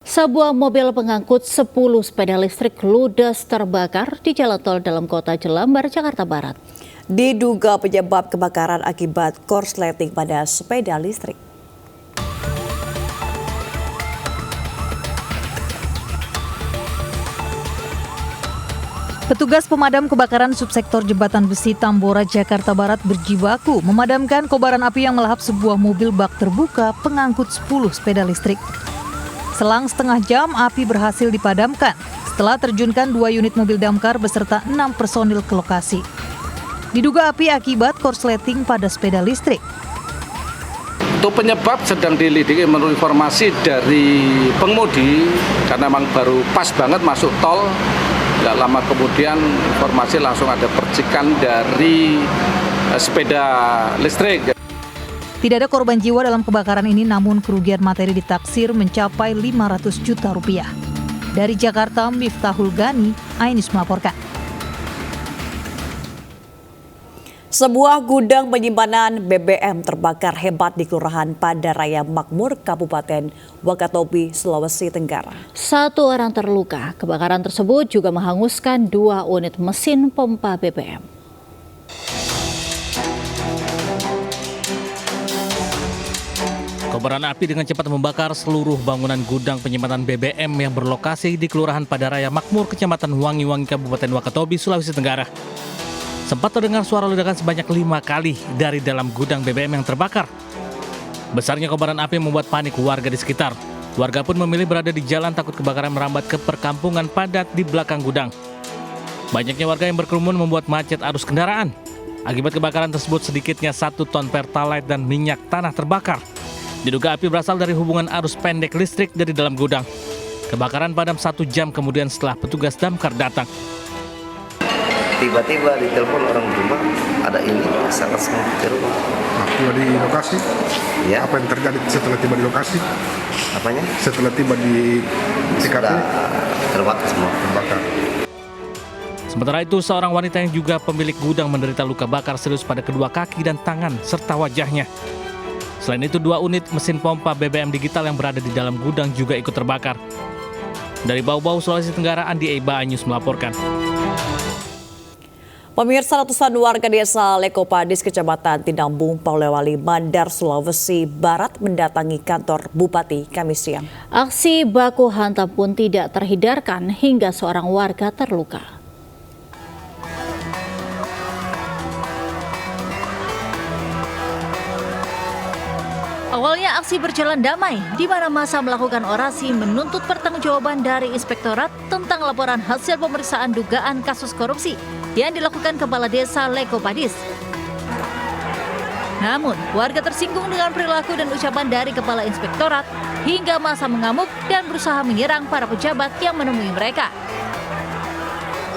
Sebuah mobil pengangkut 10 sepeda listrik ludes terbakar di jalan tol dalam kota Jelambar, Jakarta Barat. Diduga penyebab kebakaran akibat korsleting pada sepeda listrik. Petugas pemadam kebakaran subsektor Jembatan Besi Tambora, Jakarta Barat berjibaku memadamkan kobaran api yang melahap sebuah mobil bak terbuka pengangkut 10 sepeda listrik. Selang setengah jam, api berhasil dipadamkan setelah terjunkan 2 unit mobil damkar beserta 6 personil ke lokasi. Diduga api akibat korsleting pada sepeda listrik. Untuk penyebab sedang dilidiki menurut informasi dari pengemudi, karena memang baru pas banget masuk tol. Tidak lama kemudian informasi langsung ada percikan dari sepeda listrik. Tidak ada korban jiwa dalam kebakaran ini, namun kerugian materi ditaksir mencapai 500 juta rupiah. Dari Jakarta, Miftahul Gani, Ainis melaporkan. Sebuah gudang penyimpanan BBM terbakar hebat di Kelurahan Padaraya Makmur, Kabupaten Wakatobi, Sulawesi Tenggara. 1 orang terluka. Kebakaran tersebut juga menghanguskan 2 unit mesin pompa BBM. Kobaran api dengan cepat membakar seluruh bangunan gudang penyimpanan BBM yang berlokasi di Kelurahan Padaraya Makmur, Kecamatan Wangi-Wangi, Kabupaten Wakatobi, Sulawesi Tenggara. Sempat terdengar suara ledakan sebanyak 5 kali dari dalam gudang BBM yang terbakar. Besarnya kobaran api membuat panik warga di sekitar. Warga pun memilih berada di jalan takut kebakaran merambat ke perkampungan padat di belakang gudang. Banyaknya warga yang berkerumun membuat macet arus kendaraan. Akibat kebakaran tersebut sedikitnya 1 ton pertalite dan minyak tanah terbakar. Diduga api berasal dari hubungan arus pendek listrik dari dalam gudang. Kebakaran padam 1 jam kemudian setelah petugas damkar datang. Tiba-tiba ditelepon orang rumah, ada ini sangat di rumah. Tiba di lokasi? Ya. Apa yang terjadi setelah tiba di lokasi? Apanya? Setelah tiba di TKP? Sudah terbakar semua. Terbakar. Sementara itu, seorang wanita yang juga pemilik gudang menderita luka bakar serius pada kedua kaki dan tangan serta wajahnya. Selain itu, 2 unit mesin pompa BBM digital yang berada di dalam gudang juga ikut terbakar. Dari Bau-Bau, Sulawesi Tenggara, Andi Eba Anyus melaporkan. Pemirsa, ratusan warga desa Lekopadis, Kecamatan Tinambung, Polewali, Mandar, Sulawesi Barat mendatangi kantor Bupati Kamis siang. Aksi baku hantam pun tidak terhindarkan hingga seorang warga terluka. Awalnya aksi berjalan damai, di mana massa melakukan orasi menuntut pertanggungjawaban dari Inspektorat tentang laporan hasil pemeriksaan dugaan kasus korupsi yang dilakukan Kepala Desa Lekopadis. Namun, warga tersinggung dengan perilaku dan ucapan dari Kepala Inspektorat hingga massa mengamuk dan berusaha menyerang para pejabat yang menemui mereka.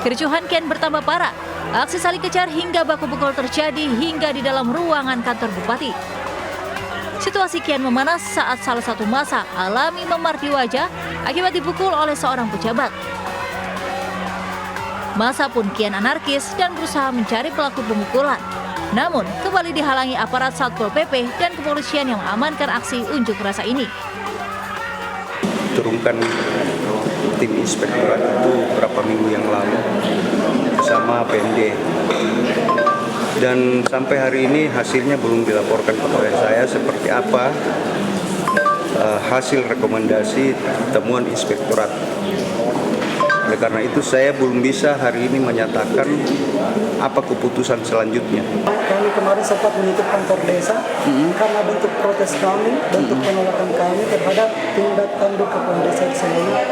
Kericuhan kian bertambah parah. Aksi saling kejar hingga baku pukul terjadi hingga di dalam ruangan kantor Bupati. Situasi kian memanas saat salah satu massa alami memar di wajah akibat dipukul oleh seorang pejabat. Massa pun kian anarkis dan berusaha mencari pelaku pemukulan. Namun, kembali dihalangi aparat Satpol PP dan kepolisian yang mengamankan aksi unjuk rasa ini. Turunkan tim inspektorat itu beberapa minggu yang lalu bersama PMD. Dan sampai hari ini hasilnya belum dilaporkan kepada saya seperti apa hasil rekomendasi temuan inspektorat. Oleh karena itu saya belum bisa hari ini menyatakan apa keputusan selanjutnya. Kami kemarin sempat menutup kantor desa karena bentuk protes kami, bentuk penolakan kami terhadap tindak tanduk kepala desa di sana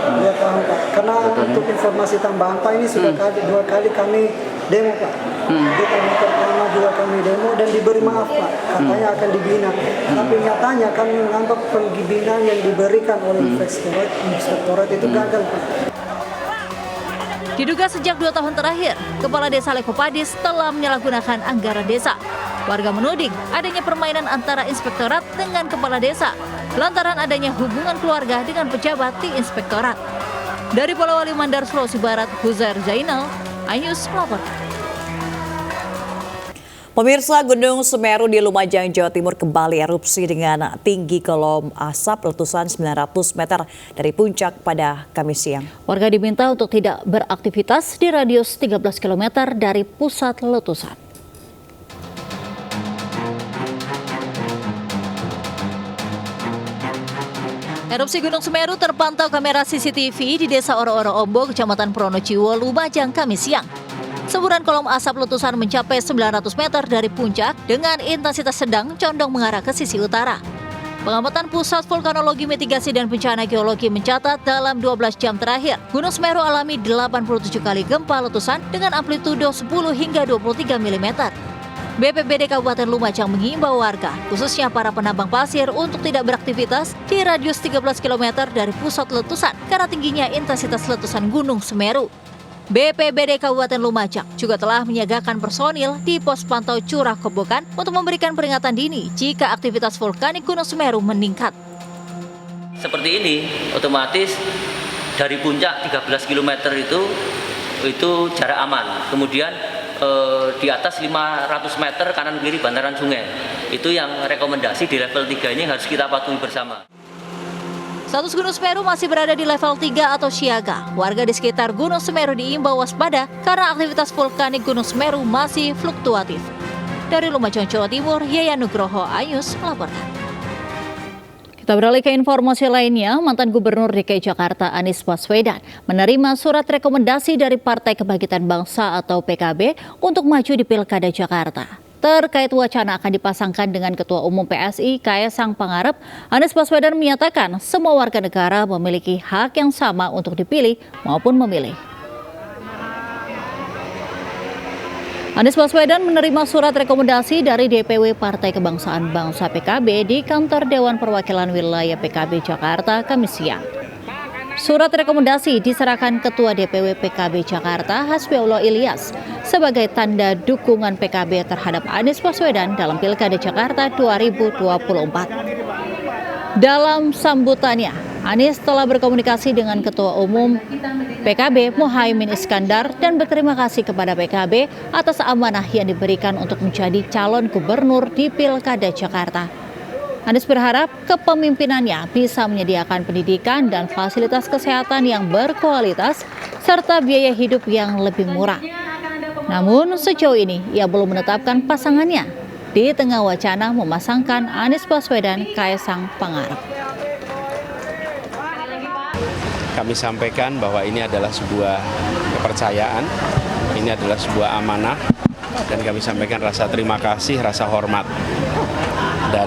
2 tahun, Pak. Karena untuk informasi tambahan, Pak, ini sudah 2 kali kami demo, Pak. Di tahun pertama juga kami demo dan diberi maaf, Pak. Katanya akan dibina. Tapi nyatanya kami menganggap pembinaan yang diberikan oleh inspektorat itu gagal, Pak. Diduga sejak 2 tahun terakhir, Kepala Desa Lekopadis telah menyalahgunakan anggaran desa. Warga menuding adanya permainan antara inspektorat dengan kepala desa, lantaran adanya hubungan keluarga dengan pejabat di inspektorat. Dari Polewali Mandar, Sulawesi Barat, Huzair Zainal, Anyus melaporkan. Pemirsa, Gunung Semeru di Lumajang, Jawa Timur kembali erupsi dengan tinggi kolom asap letusan 900 meter dari puncak pada Kamis siang. Warga diminta untuk tidak beraktivitas di radius 13 km dari pusat letusan. Erupsi Gunung Semeru terpantau kamera CCTV di Desa Oro-Oro Ombo, Kecamatan Pronojiwo, Lumajang, Kamis siang. Semburan kolom asap letusan mencapai 900 meter dari puncak dengan intensitas sedang condong mengarah ke sisi utara. Pengamatan Pusat Vulkanologi, Mitigasi, dan Bencana Geologi mencatat dalam 12 jam terakhir, Gunung Semeru alami 87 kali gempa letusan dengan amplitudo 10 hingga 23 mm. BPBD Kabupaten Lumajang mengimbau warga, khususnya para penambang pasir, untuk tidak beraktivitas di radius 13 km dari pusat letusan karena tingginya intensitas letusan Gunung Semeru. BPBD Kabupaten Lumajang juga telah menyiagakan personil di pos pantau Curah Kobokan untuk memberikan peringatan dini jika aktivitas vulkanik Gunung Semeru meningkat. Seperti ini, otomatis dari puncak 13 km itu jarak aman. Kemudian di atas 500 meter kanan kiri bantaran sungai. Itu yang rekomendasi di level 3 ini harus kita patuhi bersama. Status Gunung Semeru masih berada di level 3 atau siaga. Warga di sekitar Gunung Semeru diimbau waspada karena aktivitas vulkanik Gunung Semeru masih fluktuatif. Dari Lumajang, Jawa Timur, Yaya Nugroho Ayus melaporkan. Kita beralih ke informasi lainnya. Mantan Gubernur DKI Jakarta Anies Baswedan menerima surat rekomendasi dari Partai Kebangkitan Bangsa atau PKB untuk maju di Pilkada Jakarta. Terkait wacana akan dipasangkan dengan Ketua Umum PSI Kaesang Pangarep, Anies Baswedan menyatakan semua warga negara memiliki hak yang sama untuk dipilih maupun memilih. Anies Baswedan menerima surat rekomendasi dari DPW Partai Kebangsaan Bangsa PKB di kantor Dewan Perwakilan Wilayah PKB Jakarta Kamis siang. Surat rekomendasi diserahkan Ketua DPW PKB Jakarta Hasbiullah Ilyas sebagai tanda dukungan PKB terhadap Anies Baswedan dalam Pilkada Jakarta 2024. Dalam sambutannya, Anies telah berkomunikasi dengan Ketua Umum PKB Muhaimin Iskandar dan berterima kasih kepada PKB atas amanah yang diberikan untuk menjadi calon gubernur di Pilkada Jakarta. Anies berharap kepemimpinannya bisa menyediakan pendidikan dan fasilitas kesehatan yang berkualitas serta biaya hidup yang lebih murah. Namun sejauh ini ia belum menetapkan pasangannya di tengah wacana memasangkan Anies Baswedan Kaesang Pangarep. Kami sampaikan bahwa ini adalah sebuah kepercayaan, ini adalah sebuah amanah, dan kami sampaikan rasa terima kasih, rasa hormat, dan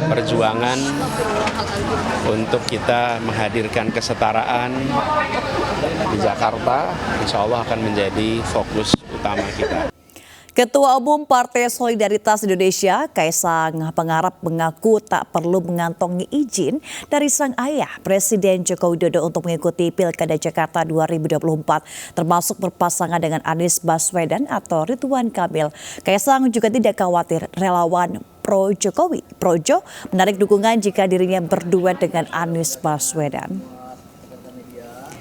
perjuangan untuk kita menghadirkan kesetaraan di Jakarta, insya Allah akan menjadi fokus utama kita. Ketua Umum Partai Solidaritas Indonesia, Kaesang Pangarep, mengaku tak perlu mengantongi izin dari sang ayah, Presiden Joko Widodo, untuk mengikuti Pilkada Jakarta 2024, termasuk berpasangan dengan Anies Baswedan atau Ridwan Kamil. Kaesang juga tidak khawatir relawan pro-Jokowi, Projo, menarik dukungan jika dirinya berduet dengan Anies Baswedan.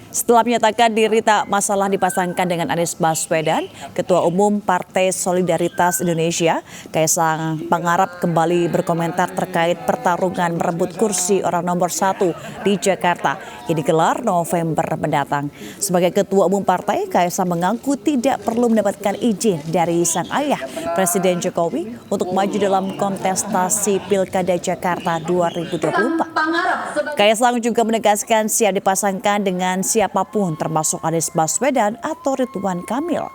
Setelah menyatakan diri tak masalah dipasangkan dengan Anies Baswedan, Ketua Umum Partai Solidaritas Indonesia, Kaesang Pangarep, kembali berkomentar terkait pertarungan merebut kursi orang nomor 1 di Jakarta yang digelar November mendatang. Sebagai Ketua Umum Partai, Kaesang mengaku tidak perlu mendapatkan izin dari sang ayah, Presiden Jokowi, untuk maju dalam kontestasi Pilkada Jakarta 2024. Kaesang juga menegaskan siap dipasangkan dengan siapapun termasuk Anies Baswedan atau Ridwan Kamil.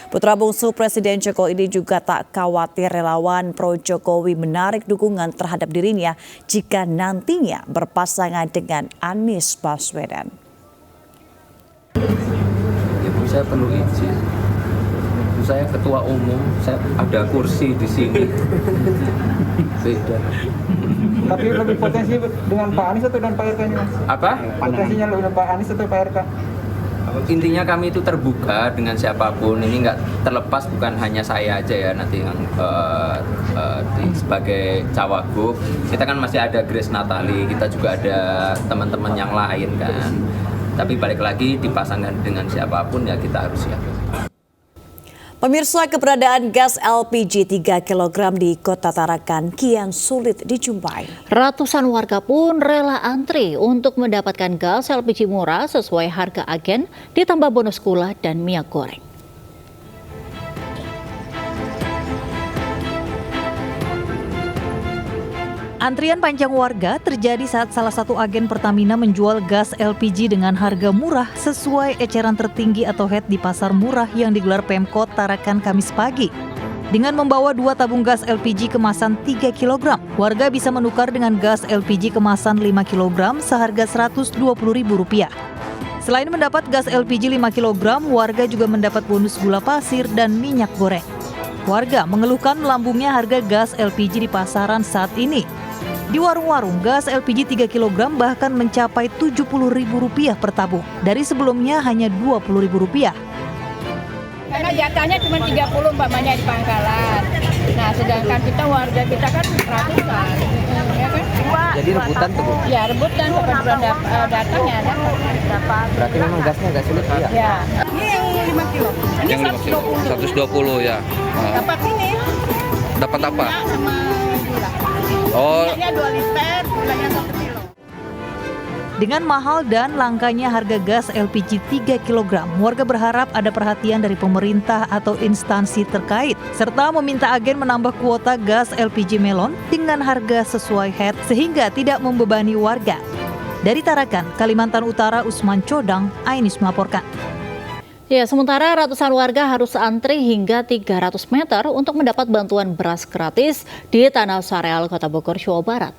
Putra bungsu Presiden Jokowi ini juga tak khawatir relawan pro-Jokowi menarik dukungan terhadap dirinya jika nantinya berpasangan dengan Anies Baswedan. Ibu saya perlu izin. Saya ketua umum, saya ada kursi di sini. Beda. Tapi lebih potensi dengan Pak Anies atau dengan Pak RK? Apa? Potensinya lebih dengan Pak Anies atau Pak RK? Intinya kami itu terbuka dengan siapapun. Ini nggak terlepas, bukan hanya saya aja ya nanti yang sebagai cawagup. Kita kan masih ada Grace Natali, kita juga ada teman-teman yang lain kan. Tapi balik lagi dipasangkan dengan siapapun ya kita harus siap. Pemirsa, keberadaan gas LPG 3 kg di Kota Tarakan kian sulit dijumpai. Ratusan warga pun rela antri untuk mendapatkan gas LPG murah sesuai harga agen, ditambah bonus gula dan minyak goreng. Antrian panjang warga terjadi saat salah satu agen Pertamina menjual gas LPG dengan harga murah sesuai eceran tertinggi atau HET di pasar murah yang digelar Pemkot Tarakan Kamis pagi. Dengan membawa 2 tabung gas LPG kemasan 3 kg, warga bisa menukar dengan gas LPG kemasan 5 kg seharga Rp120.000. Selain mendapat gas LPG 5 kg, warga juga mendapat bonus gula pasir dan minyak goreng. Warga mengeluhkan melambungnya harga gas LPG di pasaran saat ini. Di warung-warung, gas LPG 3 kg bahkan mencapai Rp70.000 per tabung. Dari sebelumnya hanya Rp20.000. Karena jatahnya cuma 30 umpamanya di pangkalan. Nah, sedangkan warga kita kan ratusan. Ya kan? Jadi rebutan tuh, Bu? Ya, rebutan. Kapan bulan datangnya dapat. Berarti memang gasnya agak sulit, ya? Ya. Ini yang 5 kilo. Ini Yang 120 ya. Dapat ini. Dapat apa? Sama gula. Oh. Minyaknya 2 liter, gulanya 1 kilo. Dengan mahal dan langkanya harga gas LPG 3 kg, warga berharap ada perhatian dari pemerintah atau instansi terkait, serta meminta agen menambah kuota gas LPG melon dengan harga sesuai HET sehingga tidak membebani warga. Dari Tarakan, Kalimantan Utara, Usman Codang, Ainis melaporkan. Ya, sementara ratusan warga harus antri hingga 300 meter untuk mendapat bantuan beras gratis di Tanah Sareal, Kota Bogor, Jawa Barat.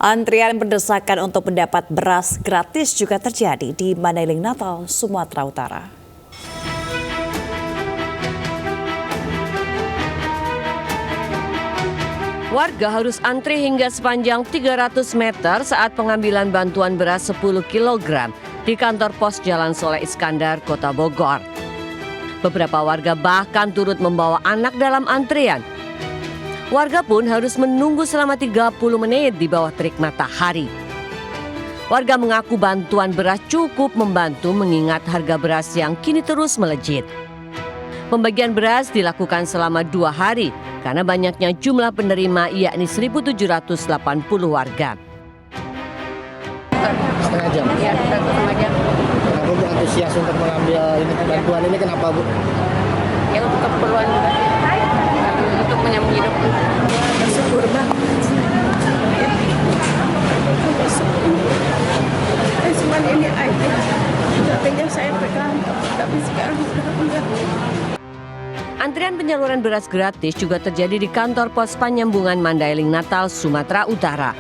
Antrian berdesakan untuk mendapat beras gratis juga terjadi di Mandailing Natal, Sumatera Utara. Warga harus antri hingga sepanjang 300 meter saat pengambilan bantuan beras 10 kg di kantor pos Jalan Soleh Iskandar, Kota Bogor. Beberapa warga bahkan turut membawa anak dalam antrian. Warga pun harus menunggu selama 30 menit di bawah terik matahari. Warga mengaku bantuan beras cukup membantu mengingat harga beras yang kini terus melejit. Pembagian beras dilakukan selama 2 hari karena banyaknya jumlah penerima yakni 1.780 warga. Setengah jam? Ya, 1,5 jam. Kenapa Bu antusias untuk mengambil bantuan ini, kenapa Bu? Ya, untuk keperluan untuk menyambung hidup. Bersyukur banget. Cuma ini aja. Tadinya saya pegang, tapi sekarang sudah enggak. Antrian penyaluran beras gratis juga terjadi di kantor pos penyambungan Mandailing Natal, Sumatera Utara.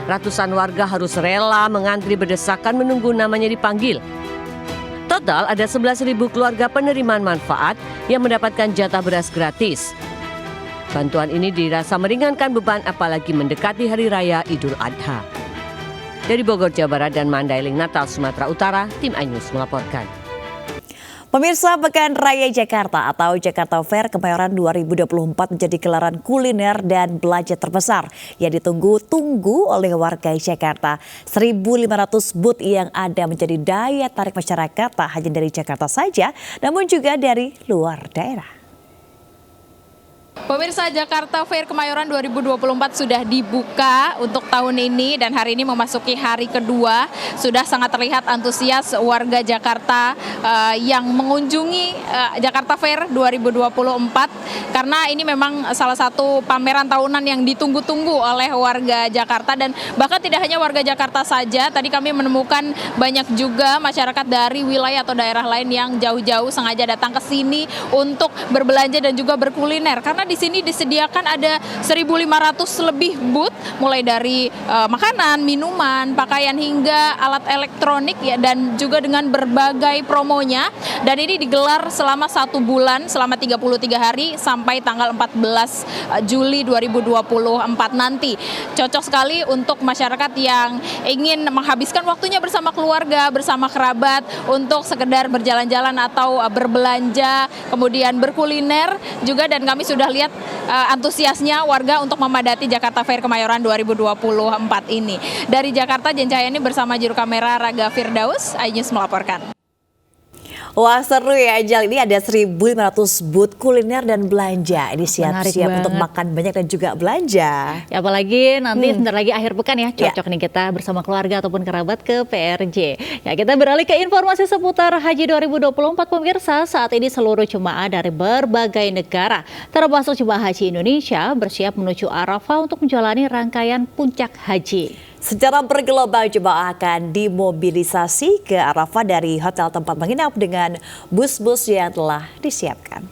Ratusan warga harus rela mengantri berdesakan menunggu namanya dipanggil. Total ada 11.000 keluarga penerimaan manfaat yang mendapatkan jatah beras gratis. Bantuan ini dirasa meringankan beban apalagi mendekati Hari Raya Idul Adha. Dari Bogor, Jawa Barat dan Mandailing Natal, Sumatera Utara, tim iNews melaporkan. Pemirsa, Pekan Raya Jakarta atau Jakarta Fair Kemayoran 2024 menjadi gelaran kuliner dan belanja terbesar yang ditunggu-tunggu oleh warga Jakarta. 1.500 booth yang ada menjadi daya tarik masyarakat tak hanya dari Jakarta saja, namun juga dari luar daerah. Pemirsa, Jakarta Fair Kemayoran 2024 sudah dibuka untuk tahun ini dan hari ini memasuki hari kedua. Sudah sangat terlihat antusias warga Jakarta yang mengunjungi Jakarta Fair 2024 karena ini memang salah satu pameran tahunan yang ditunggu-tunggu oleh warga Jakarta dan bahkan tidak hanya warga Jakarta saja. Tadi kami menemukan banyak juga masyarakat dari wilayah atau daerah lain yang jauh-jauh sengaja datang ke sini untuk berbelanja dan juga berkuliner karena di sini disediakan ada 1.500 lebih booth mulai dari makanan, minuman, pakaian hingga alat elektronik ya dan juga dengan berbagai promonya dan ini digelar selama 1 bulan selama 33 hari sampai tanggal 14 Juli 2024 nanti. Cocok sekali untuk masyarakat yang ingin menghabiskan waktunya bersama keluarga, bersama kerabat untuk sekedar berjalan-jalan atau berbelanja, kemudian berkuliner juga dan kami sudah lihat antusiasnya warga untuk memadati Jakarta Fair Kemayoran 2024 ini. Dari Jakarta, Jen Cahyani bersama juru kamera Raga Firdaus, iNews melaporkan. Wah seru ya Ajal, ini ada 1.500 booth kuliner dan belanja. Ini siap-siap untuk makan banyak dan juga belanja. Ya, apalagi nanti sebentar lagi akhir pekan ya, cocok nih kita bersama keluarga ataupun kerabat ke PRJ. Ya, kita beralih ke informasi seputar Haji 2024 pemirsa. Saat ini seluruh jemaah dari berbagai negara, termasuk jemaah haji Indonesia, bersiap menuju Arafah untuk menjalani rangkaian puncak haji. Secara bergelombang jemaah akan dimobilisasi ke Arafah dari hotel tempat menginap dengan bus-bus yang telah disiapkan.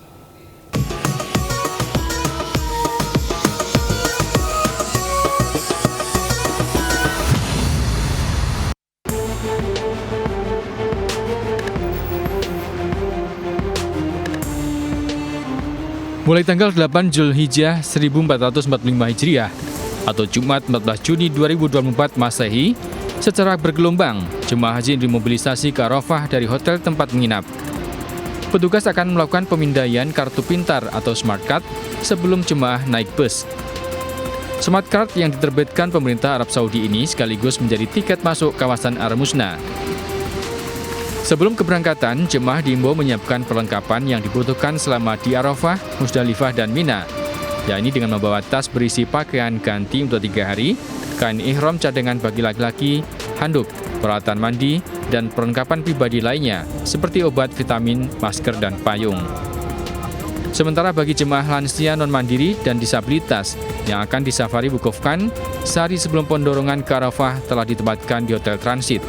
Mulai tanggal 8 Zulhijjah 1445 Hijriah atau Jumat 14 Juni 2024 Masehi, secara bergelombang, jemaah haji dimobilisasi ke Arafah dari hotel tempat menginap. Petugas akan melakukan pemindaian kartu pintar atau smart card sebelum jemaah naik bus. Smart card yang diterbitkan pemerintah Arab Saudi ini sekaligus menjadi tiket masuk kawasan Al-Musna. Sebelum keberangkatan, jemaah diimbau menyiapkan perlengkapan yang dibutuhkan selama di Arafah, Musdalifah, dan Mina, yakni dengan membawa tas berisi pakaian ganti untuk 3 hari, kain ihram cadangan bagi laki-laki, handuk, peralatan mandi, dan perlengkapan pribadi lainnya, seperti obat, vitamin, masker, dan payung. Sementara bagi jemaah lansia non-mandiri dan disabilitas yang akan disafari wukufkan, sehari sebelum pendorongan ke Arafah telah ditempatkan di hotel transit.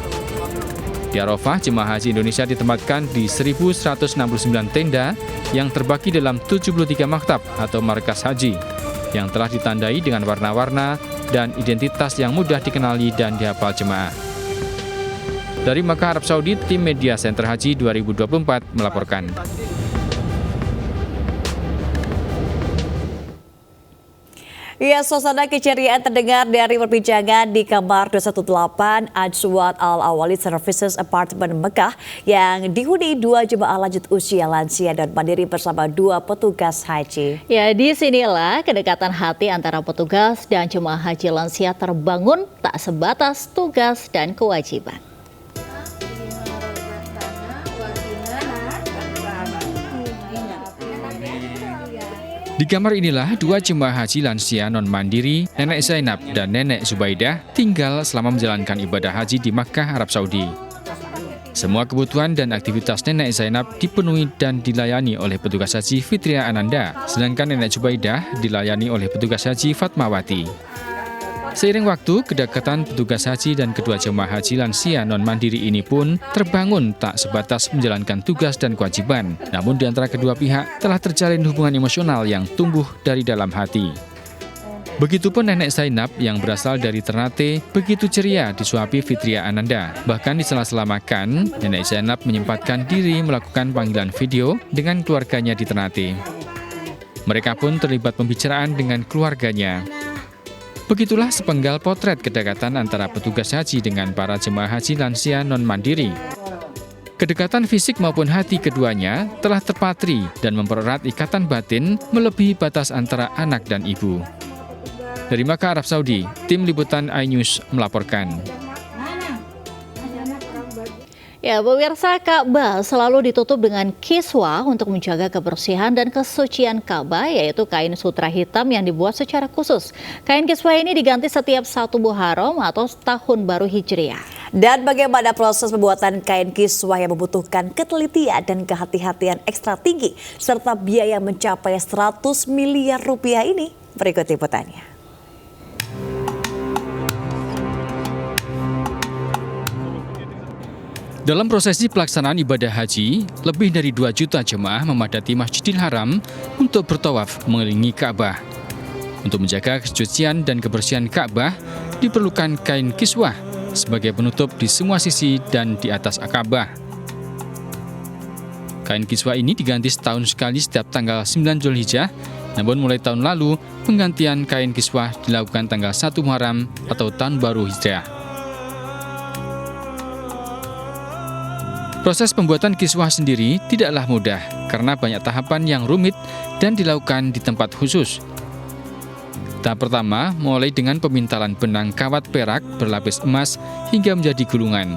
Di Arafah, jemaah haji Indonesia ditempatkan di 1.169 tenda yang terbagi dalam 73 maktab atau markas haji yang telah ditandai dengan warna-warna dan identitas yang mudah dikenali dan dihafal jemaah. Dari Makkah, Arab Saudi, tim Media Center Haji 2024 melaporkan. Ya, suasana keceriaan terdengar dari perbincangan di kamar 218 Ajwad Al-Awali Services Apartment Mekah yang dihuni 2 jemaah lanjut usia lansia dan mandiri bersama 2 petugas haji. Ya, disinilah kedekatan hati antara petugas dan jemaah haji lansia terbangun tak sebatas tugas dan kewajiban. Di kamar inilah 2 jemaah haji lansia non-mandiri, Nenek Zainab dan Nenek Zubaidah, tinggal selama menjalankan ibadah haji di Makkah, Arab Saudi. Semua kebutuhan dan aktivitas Nenek Zainab dipenuhi dan dilayani oleh petugas haji Fitria Ananda, sedangkan Nenek Zubaidah dilayani oleh petugas haji Fatmawati. Seiring waktu, kedekatan petugas haji dan kedua jemaah haji lansia non-mandiri ini pun terbangun tak sebatas menjalankan tugas dan kewajiban, namun di antara kedua pihak telah terjalin hubungan emosional yang tumbuh dari dalam hati. Begitupun Nenek Zainab yang berasal dari Ternate begitu ceria disuapi Fitria Ananda. Bahkan di sela-sela makan, Nenek Zainab menyempatkan diri melakukan panggilan video dengan keluarganya di Ternate. Mereka pun terlibat pembicaraan dengan keluarganya. Begitulah sepenggal potret kedekatan antara petugas haji dengan para jemaah haji lansia non-mandiri. Kedekatan fisik maupun hati keduanya telah terpatri dan mempererat ikatan batin melebihi batas antara anak dan ibu. Dari Makkah, Arab Saudi, tim liputan iNews melaporkan. Ya, pemirsa, Ka'bah selalu ditutup dengan kiswah untuk menjaga kebersihan dan kesucian Ka'bah, yaitu kain sutra hitam yang dibuat secara khusus. Kain kiswah ini diganti setiap 1 Muharram atau Tahun Baru Hijriah. Dan bagaimana proses pembuatan kain kiswah yang membutuhkan ketelitian dan kehati-hatian ekstra tinggi, serta biaya mencapai 100 miliar rupiah ini? Berikut liputannya. Dalam prosesi pelaksanaan ibadah haji, lebih dari 2 juta jemaah memadati Masjidil Haram untuk bertawaf mengelilingi Ka'bah. Untuk menjaga kesucian dan kebersihan Ka'bah, diperlukan kain kiswah sebagai penutup di semua sisi dan di atas Ka'bah. Kain kiswah ini diganti setahun sekali setiap tanggal 9 Zulhijjah, namun mulai tahun lalu, penggantian kain kiswah dilakukan tanggal 1 Muharram atau Tahun Baru Hijriah. Proses pembuatan kiswah sendiri tidaklah mudah karena banyak tahapan yang rumit dan dilakukan di tempat khusus. Tahap pertama mulai dengan pemintalan benang kawat perak berlapis emas hingga menjadi gulungan.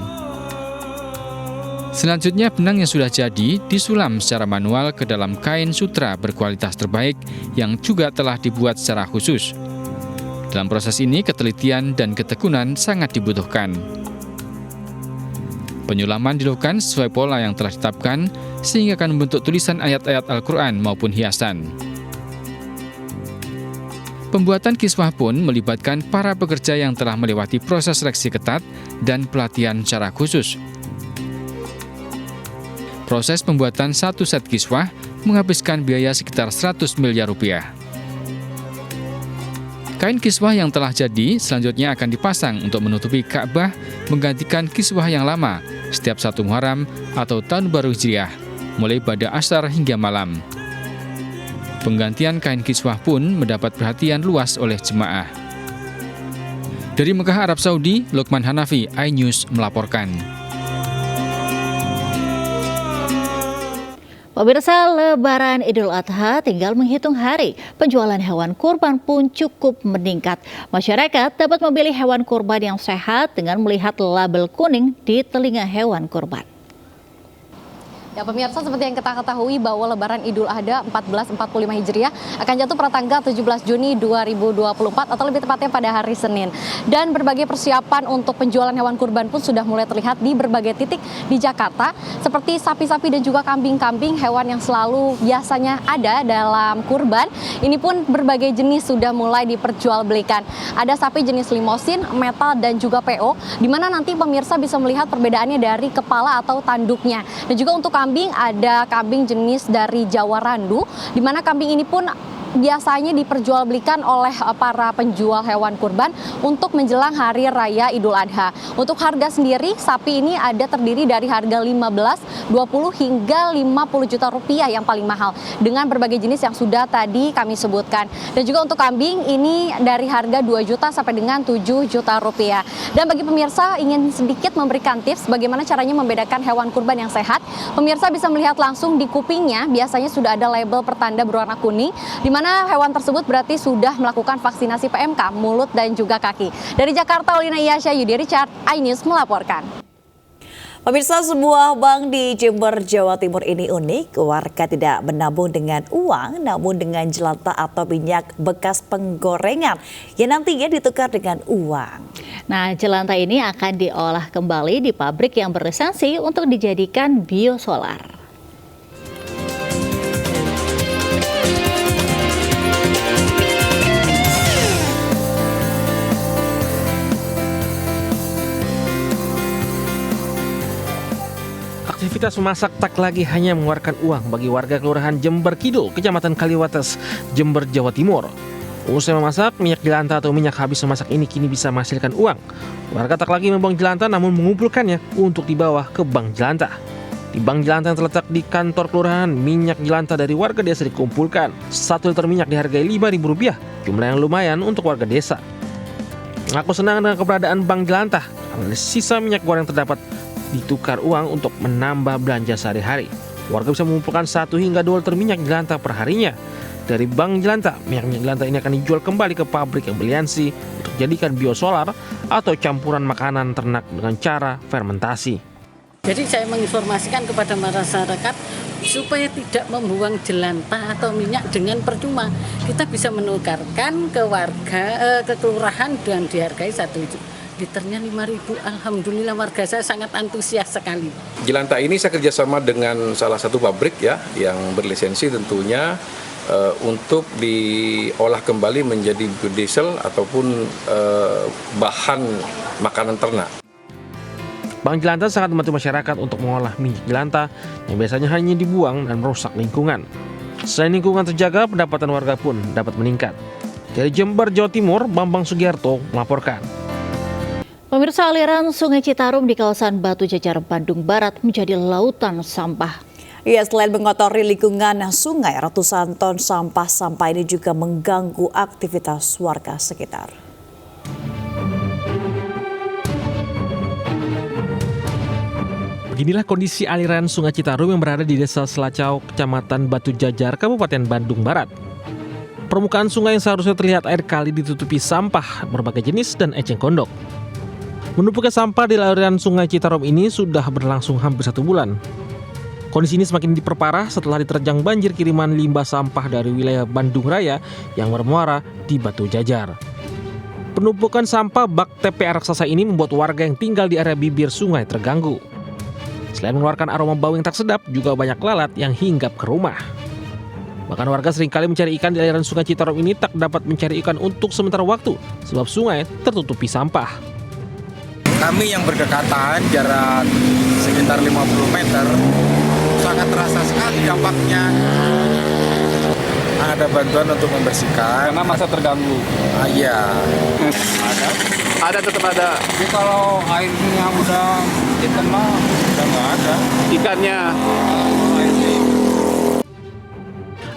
Selanjutnya, benang yang sudah jadi disulam secara manual ke dalam kain sutra berkualitas terbaik yang juga telah dibuat secara khusus. Dalam proses ini, ketelitian dan ketekunan sangat dibutuhkan. Penyulaman dilakukan sesuai pola yang telah ditetapkan sehingga akan membentuk tulisan ayat-ayat Al-Quran maupun hiasan. Pembuatan kiswah pun melibatkan para pekerja yang telah melewati proses seleksi ketat dan pelatihan secara khusus. Proses pembuatan satu set kiswah menghabiskan biaya sekitar 100 miliar rupiah. Kain kiswah yang telah jadi selanjutnya akan dipasang untuk menutupi Ka'bah menggantikan kiswah yang lama setiap 1 Muharram atau Tahun Baru Hijriah, mulai pada asar hingga malam. Penggantian kain kiswah pun mendapat perhatian luas oleh jemaah. Dari Mekah, Arab Saudi, Lukman Hanafi, iNews melaporkan. Pemirsa, Lebaran Idul Adha tinggal menghitung hari. Penjualan hewan kurban pun cukup meningkat. Masyarakat dapat memilih hewan kurban yang sehat dengan melihat label kuning di telinga hewan kurban. Ya pemirsa, seperti yang kita ketahui bahwa Lebaran Idul Adha 1445 Hijriah akan jatuh pada tanggal 17 Juni 2024 atau lebih tepatnya pada hari Senin. Dan berbagai persiapan untuk penjualan hewan kurban pun sudah mulai terlihat di berbagai titik di Jakarta, seperti sapi-sapi dan juga kambing-kambing, hewan yang selalu biasanya ada dalam kurban. Ini pun berbagai jenis sudah mulai diperjualbelikan. Ada sapi jenis limosin, metal dan juga PO, di mana nanti pemirsa bisa melihat perbedaannya dari kepala atau tanduknya. Dan juga untuk kambing, ada kambing jenis dari Jawa Randu, di mana kambing ini pun biasanya diperjualbelikan oleh para penjual hewan kurban untuk menjelang Hari Raya Idul Adha. Untuk harga sendiri, sapi ini ada terdiri dari harga 15, 20 hingga 50 juta rupiah yang paling mahal, dengan berbagai jenis yang sudah tadi kami sebutkan. Dan juga untuk kambing ini dari harga 2 juta sampai dengan 7 juta rupiah. Dan bagi pemirsa ingin sedikit memberikan tips bagaimana caranya membedakan hewan kurban yang sehat, pemirsa bisa melihat langsung di kupingnya, biasanya sudah ada label pertanda berwarna kuning, di mana hewan tersebut berarti sudah melakukan vaksinasi PMK, mulut dan juga kaki. Dari Jakarta, Olina Iyasya, Yudi Richard, iNews melaporkan. Pemirsa, sebuah bank di Jember, Jawa Timur ini unik. Warga tidak menabung dengan uang, namun dengan jelantah atau minyak bekas penggorengan yang nantinya ditukar dengan uang. Nah, jelantah ini akan diolah kembali di pabrik yang berlisensi untuk dijadikan biosolar. Aktivitas memasak tak lagi hanya mengeluarkan uang bagi warga Kelurahan Jember Kidul, Kecamatan Kaliwates, Jember, Jawa Timur. Usai memasak, minyak jelantah atau minyak habis memasak ini kini bisa menghasilkan uang. Warga tak lagi membuang jelantah namun mengumpulkannya untuk dibawa ke bank jelantah. Di bank jelantah yang terletak di kantor kelurahan, minyak jelantah dari warga desa dikumpulkan. 1 liter minyak dihargai Rp5.000, jumlah yang lumayan untuk warga desa. Mengaku senang dengan keberadaan bank jelantah karena sisa minyak goreng terdapat ditukar uang untuk menambah belanja sehari-hari. Warga bisa mengumpulkan 1 hingga 2 liter minyak jelantah per harinya. Dari bank jelantah, minyak jelantah ini akan dijual kembali ke pabrik yang berlisensi untuk dijadikan biosolar atau campuran makanan ternak dengan cara fermentasi. Jadi saya menginformasikan kepada masyarakat supaya tidak membuang jelantah atau minyak dengan percuma. Kita bisa menukarkan ke warga, ke kelurahan dan dihargai 1 liternya 5.000. Alhamdulillah warga saya sangat antusias sekali. Jelantah ini saya kerjasama dengan salah satu pabrik ya yang berlisensi tentunya untuk diolah kembali menjadi biodiesel ataupun bahan makanan ternak. Bank jelantah sangat membantu masyarakat untuk mengolah minyak jelantah yang biasanya hanya dibuang dan merusak lingkungan. Selain lingkungan terjaga, pendapatan warga pun dapat meningkat. Dari Jember, Jawa Timur, Bambang Sugiarto melaporkan. Pemirsa, aliran Sungai Citarum di kawasan Batu Jajar, Bandung Barat menjadi lautan sampah. Ya, selain mengotori lingkungan sungai, ratusan ton sampah ini juga mengganggu aktivitas warga sekitar. Beginilah kondisi aliran Sungai Citarum yang berada di Desa Selacau, Kecamatan Batu Jajar, Kabupaten Bandung Barat. Permukaan sungai yang seharusnya terlihat air kali ditutupi sampah berbagai jenis dan eceng gondok. Menumpuknya sampah di aliran Sungai Citarum ini sudah berlangsung hampir 1 bulan. Kondisi ini semakin diperparah setelah diterjang banjir kiriman limbah sampah dari wilayah Bandung Raya yang bermuara di Batu Jajar. Penumpukan sampah bak TPA raksasa ini membuat warga yang tinggal di area bibir sungai terganggu. Selain mengeluarkan aroma bau yang tak sedap, juga banyak lalat yang hinggap ke rumah. Bahkan warga seringkali mencari ikan di aliran Sungai Citarum ini tak dapat mencari ikan untuk sementara waktu sebab sungai tertutupi sampah. Kami yang berdekatan jarak sekitar 50 meter sangat terasa sekali dampaknya. Ada bantuan untuk membersihkan. Karena masa terganggu. Iya. Ada tetap ada. Jadi kalau airnya udah ikan mah udah nggak ada. Ikannya.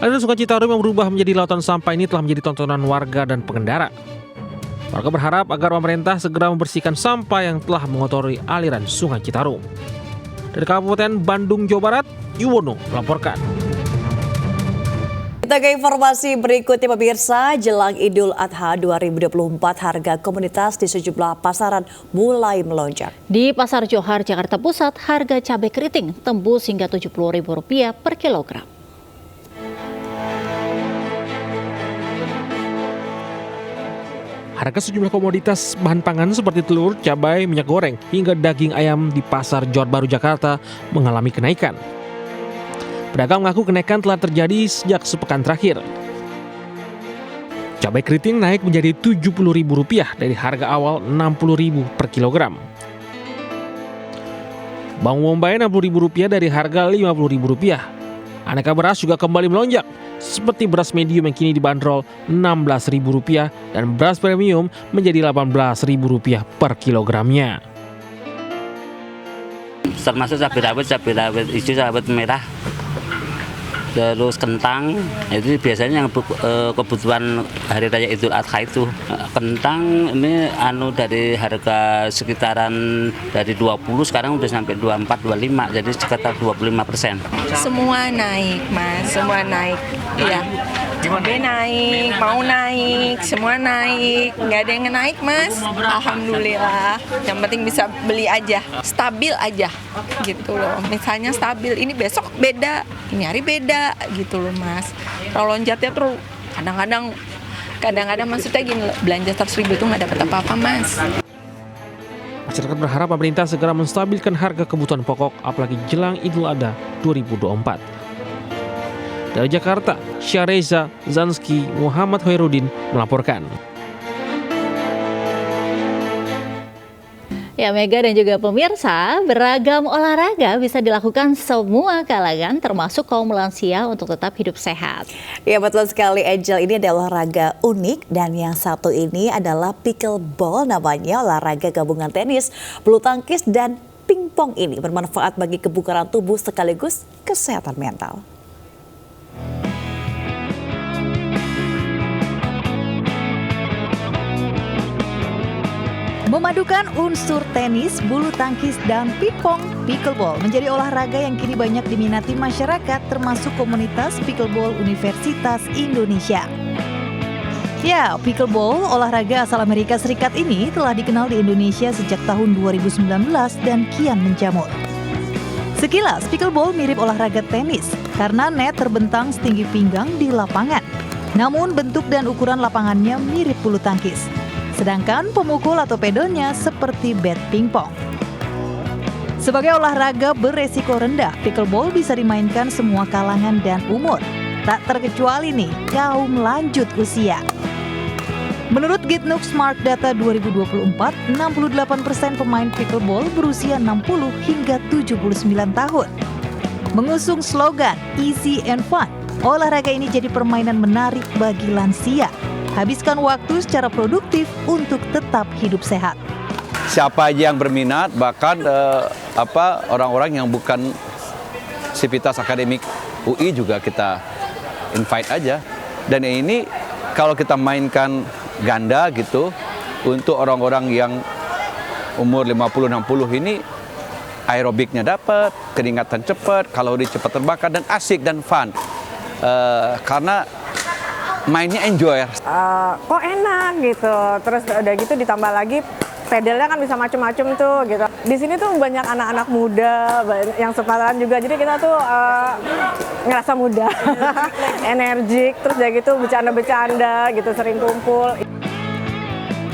Aliran Sungai Citarum yang berubah menjadi lautan sampah ini telah menjadi tontonan warga dan pengendara. Warga berharap agar pemerintah segera membersihkan sampah yang telah mengotori aliran Sungai Citarum. Dari Kabupaten Bandung, Jawa Barat, Yuwono melaporkan. Kita ke informasi berikutnya pemirsa, jelang Idul Adha 2024 harga komoditas di sejumlah pasaran mulai melonjak. Di Pasar Johar, Jakarta Pusat, harga cabai keriting tembus hingga Rp70.000 per kilogram. Harga sejumlah komoditas bahan pangan seperti telur, cabai, minyak goreng, hingga daging ayam di Pasar Johar Baru, Jakarta mengalami kenaikan. Pedagang mengaku kenaikan telah terjadi sejak sepekan terakhir. Cabai keriting naik menjadi Rp70.000 dari harga awal Rp60.000 per kilogram. Bawang bombay Rp60.000 dari harga Rp50.000. Aneka beras juga kembali melonjak, seperti beras medium yang kini dibanderol Rp16.000 dan beras premium menjadi Rp18.000 per kilogramnya. Termasuk cabai rawit hijau, cabai merah, terus kentang, itu biasanya yang kebutuhan hari raya Idul Adha itu. Kentang ini dari harga sekitaran dari 20 sekarang udah sampai 24-25, jadi sekitar 25%. Semua naik Mas, semua naik. Iya. Cabai naik, mau naik, semua naik. Nggak ada yang naik Mas. Alhamdulillah. Yang penting bisa beli aja, stabil aja gitu loh. Misalnya stabil, ini besok beda, ini hari beda gitu loh Mas. Kalau lonjatnya tuh kadang-kadang maksudnya gini, belanja 100.000 itu nggak dapat apa-apa Mas. Masyarakat berharap pemerintah segera menstabilkan harga kebutuhan pokok apalagi jelang Idul Adha 2024. Dari Jakarta, Syareza Zanski Muhammad Hoirudin melaporkan. Ya Mega dan juga pemirsa, beragam olahraga bisa dilakukan semua kalangan termasuk kaum lansia untuk tetap hidup sehat. Ya betul sekali Angel, ini ada olahraga unik dan yang satu ini adalah pickleball namanya, olahraga gabungan tenis, bulu tangkis dan pingpong ini bermanfaat bagi kebugaran tubuh sekaligus kesehatan mental. Memadukan unsur tenis, bulu tangkis, dan pingpong, pickleball menjadi olahraga yang kini banyak diminati masyarakat termasuk komunitas pickleball Universitas Indonesia. Ya, pickleball, olahraga asal Amerika Serikat ini telah dikenal di Indonesia sejak tahun 2019 dan kian menjamur. Sekilas, pickleball mirip olahraga tenis karena net terbentang setinggi pinggang di lapangan. Namun bentuk dan ukuran lapangannya mirip bulu tangkis. Sedangkan pemukul atau pedalnya seperti bat pingpong. Sebagai olahraga beresiko rendah, pickleball bisa dimainkan semua kalangan dan umur. Tak terkecuali nih, kaum lanjut usia. Menurut Gitnuk Smart Data 2024, 68% pemain pickleball berusia 60 hingga 79 tahun. Mengusung slogan Easy and Fun, olahraga ini jadi permainan menarik bagi lansia. Habiskan waktu secara produktif untuk tetap hidup sehat. Siapa aja yang berminat, bahkan orang-orang yang bukan sivitas akademik UI juga kita invite aja. Dan ini kalau kita mainkan ganda gitu, untuk orang-orang yang umur 50-60 ini aerobiknya dapat, keringatan cepat, kalori cepat terbakar, dan asik dan fun. Karena mainnya enjoy. Kok enak gitu, terus udah gitu ditambah lagi Pedelnya kan bisa macam-macam tuh gitu. Di sini tuh banyak anak-anak muda yang sepantaran juga. Jadi kita tuh ngerasa muda, energik, terus ya gitu bercanda-bercanda gitu, sering kumpul.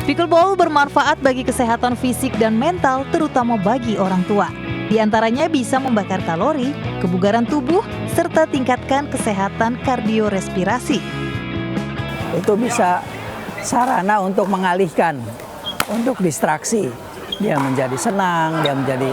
Pickleball bermanfaat bagi kesehatan fisik dan mental, terutama bagi orang tua. Di antaranya bisa membakar kalori, kebugaran tubuh, serta tingkatkan kesehatan kardiorespirasi. Itu bisa sarana untuk mengalihkan, untuk distraksi. Dia menjadi senang, dia menjadi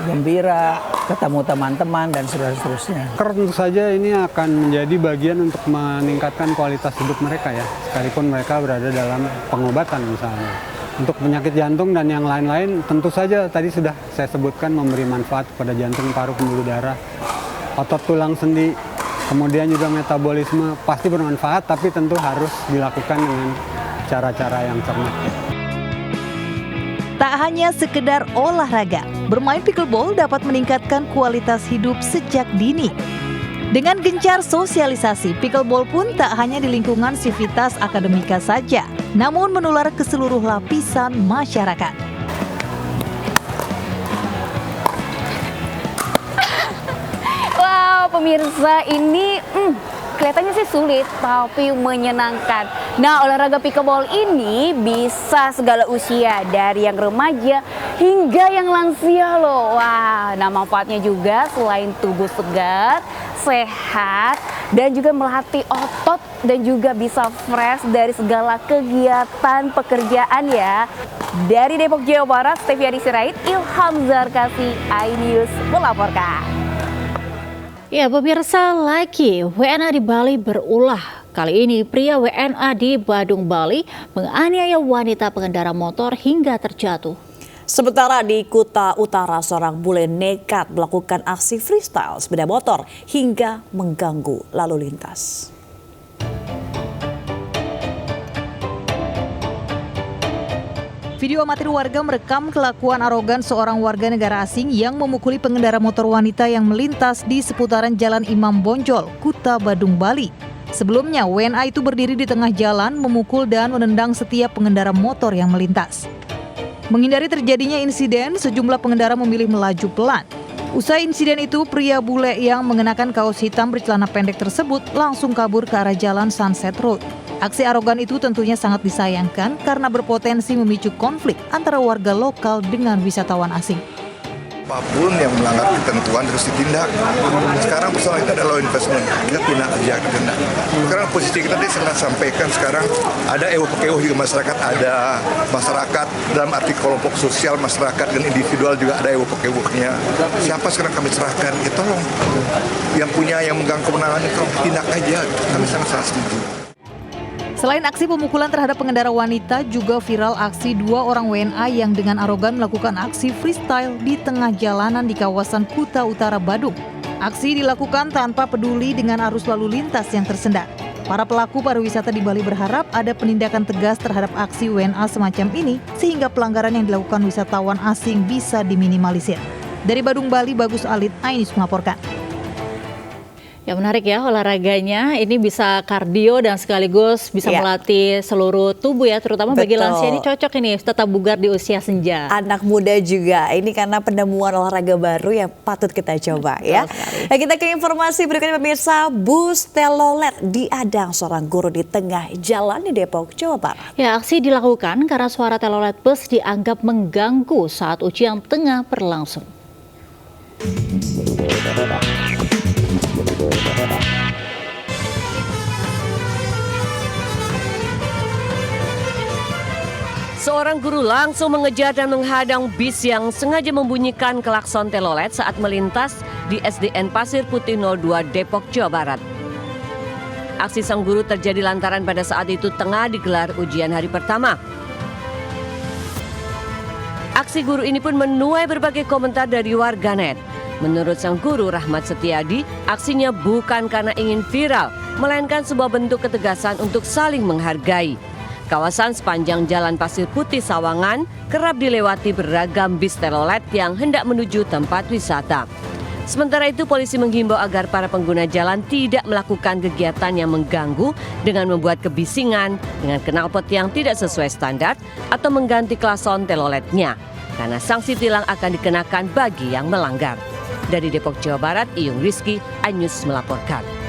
gembira, ketemu teman-teman, dan seterusnya. Tentu saja ini akan menjadi bagian untuk meningkatkan kualitas hidup mereka ya, sekalipun mereka berada dalam pengobatan misalnya. Untuk penyakit jantung dan yang lain-lain, tentu saja tadi sudah saya sebutkan memberi manfaat kepada jantung, paru, pembuluh darah, otot tulang sendi, kemudian juga metabolisme pasti bermanfaat, tapi tentu harus dilakukan dengan cara-cara yang cermat. Tak hanya sekedar olahraga, bermain pickleball dapat meningkatkan kualitas hidup sejak dini. Dengan gencar sosialisasi, pickleball pun tak hanya di lingkungan sivitas akademika saja, namun menular ke seluruh lapisan masyarakat. Wow, pemirsa, ini kelihatannya sih sulit tapi menyenangkan. Nah, olahraga pickleball ini bisa segala usia, dari yang remaja hingga yang lansia loh. Wah, nah manfaatnya juga selain tubuh segar, sehat, dan juga melatih otot dan juga bisa fresh dari segala kegiatan pekerjaan ya. Dari Depok, Jawa Barat, Steviani Sirait, Ilham Zarkasi, iNews melaporkan. Ya, pemirsa, lagi WNA di Bali berulah. Kali ini pria WNA di Badung, Bali menganiaya wanita pengendara motor hingga terjatuh. Sementara di Kuta Utara, seorang bule nekat melakukan aksi freestyle sepeda motor hingga mengganggu lalu lintas. Video amatir warga merekam kelakuan arogan seorang warga negara asing yang memukuli pengendara motor wanita yang melintas di seputaran Jalan Imam Bonjol, Kuta Badung, Bali. Sebelumnya, WNA itu berdiri di tengah jalan, memukul dan menendang setiap pengendara motor yang melintas. Menghindari terjadinya insiden, sejumlah pengendara memilih melaju pelan. Usai insiden itu, pria bule yang mengenakan kaos hitam bercelana pendek tersebut langsung kabur ke arah jalan Sunset Road. Aksi arogan itu tentunya sangat disayangkan karena berpotensi memicu konflik antara warga lokal dengan wisatawan asing. Apapun yang melanggar ketentuan harus ditindak. Sekarang persoalan kita adalah law enforcement, kita tindak aja. Sekarang posisi kita sangat sampaikan sekarang ada ewo-ewo juga masyarakat, ada masyarakat dalam arti kelompok sosial masyarakat dan individual juga ada ewo-ewonya. Siapa sekarang kami serahkan? Ya tolong yang punya yang megang kewenangan itu tindak aja. Kami sangat setuju. Selain aksi pemukulan terhadap pengendara wanita, juga viral aksi dua orang WNA yang dengan arogan melakukan aksi freestyle di tengah jalanan di kawasan Kuta Utara, Badung. Aksi dilakukan tanpa peduli dengan arus lalu lintas yang tersendat. Para pelaku pariwisata di Bali berharap ada penindakan tegas terhadap aksi WNA semacam ini sehingga pelanggaran yang dilakukan wisatawan asing bisa diminimalisir. Dari Badung, Bali, Bagus Alit, iNews melaporkan. Ya, menarik ya olahraganya, ini bisa kardio dan sekaligus bisa melatih seluruh tubuh ya, terutama bagi lansia ini cocok ini tetap bugar di usia senja. Anak muda juga, ini karena penemuan olahraga baru yang patut kita coba ya. Nah, kita ke informasi berikutnya pemirsa, bus telolet diadang seorang guru di tengah jalan di Depok, Jawa Barat. Ya, aksi dilakukan karena suara telolet bus dianggap mengganggu saat ujian tengah berlangsung. Seorang guru langsung mengejar dan menghadang bis yang sengaja membunyikan klakson telolet saat melintas di SDN Pasir Putih 02 Depok, Jawa Barat. Aksi sang guru terjadi lantaran pada saat itu tengah digelar ujian hari pertama. Aksi guru ini pun menuai berbagai komentar dari warganet. Menurut sang guru Rahmat Setiadi, aksinya bukan karena ingin viral, melainkan sebuah bentuk ketegasan untuk saling menghargai. Kawasan sepanjang Jalan Pasir Putih Sawangan kerap dilewati beragam bis telolet yang hendak menuju tempat wisata. Sementara itu, polisi menghimbau agar para pengguna jalan tidak melakukan kegiatan yang mengganggu dengan membuat kebisingan dengan knalpot yang tidak sesuai standar atau mengganti klason teloletnya, karena sanksi tilang akan dikenakan bagi yang melanggar. Dari Depok, Jawa Barat, Iyung Rizky, iNews melaporkan.